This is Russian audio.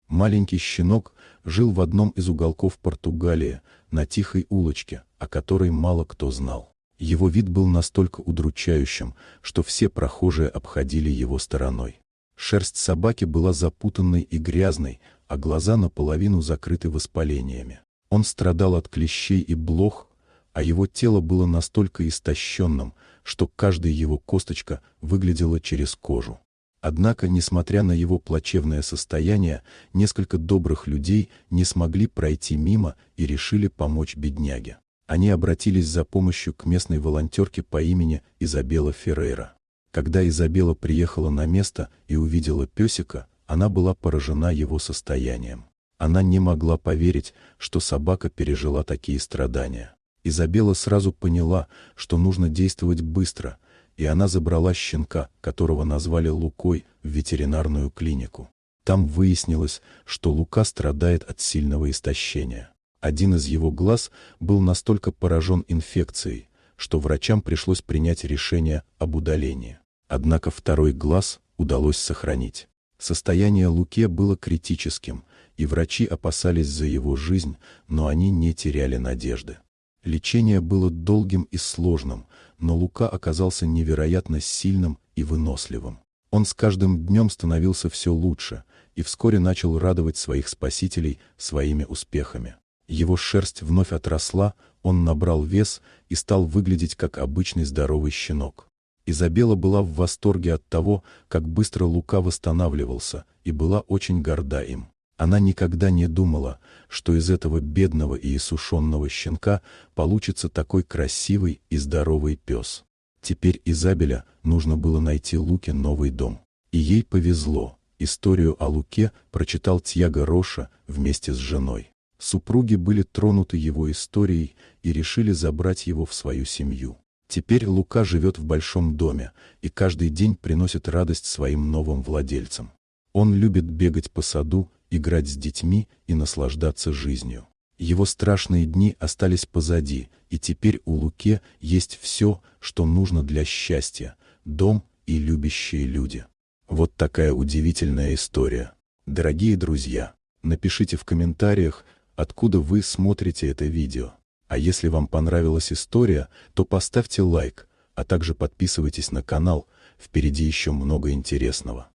Маленький щенок жил в одном из уголков Португалии, на тихой улочке, о которой мало кто знал. Его вид был настолько удручающим, что все прохожие обходили его стороной. Шерсть собаки была запутанной и грязной, а глаза наполовину закрыты воспалениями. Он страдал от клещей и блох, а его тело было настолько истощенным, что каждая его косточка выглядела через кожу. Однако, несмотря на его плачевное состояние, несколько добрых людей не смогли пройти мимо и решили помочь бедняге. Они обратились за помощью к местной волонтерке по имени Изабелла Феррейра. Когда Изабелла приехала на место и увидела песика, она была поражена его состоянием. Она не могла поверить, что собака пережила такие страдания. Изабелла сразу поняла, что нужно действовать быстро, и она забрала щенка, которого назвали Лукой, в ветеринарную клинику. Там выяснилось, что Лука страдает от сильного истощения. Один из его глаз был настолько поражен инфекцией, что врачам пришлось принять решение об удалении. Однако второй глаз удалось сохранить. Состояние Луке было критическим, и врачи опасались за его жизнь, но они не теряли надежды. Лечение было долгим и сложным, но Лука оказался невероятно сильным и выносливым. Он с каждым днем становился все лучше и вскоре начал радовать своих спасителей своими успехами. Его шерсть вновь отросла, он набрал вес и стал выглядеть как обычный здоровый щенок. Изабелла была в восторге от того, как быстро Лука восстанавливался, и была очень горда им. Она никогда не думала, что из этого бедного и иссушенного щенка получится такой красивый и здоровый пес. Теперь Изабелле нужно было найти Луке новый дом. И ей повезло. Историю о Луке прочитал Тьяго Роша вместе с женой. Супруги были тронуты его историей и решили забрать его в свою семью. Теперь Лука живет в большом доме и каждый день приносит радость своим новым владельцам. Он любит бегать по саду, играть с детьми и наслаждаться жизнью. Его страшные дни остались позади, и теперь у Луке есть все, что нужно для счастья – дом и любящие люди. Вот такая удивительная история. Дорогие друзья, напишите в комментариях, откуда вы смотрите это видео. А если вам понравилась история, то поставьте лайк, а также подписывайтесь на канал, впереди еще много интересного.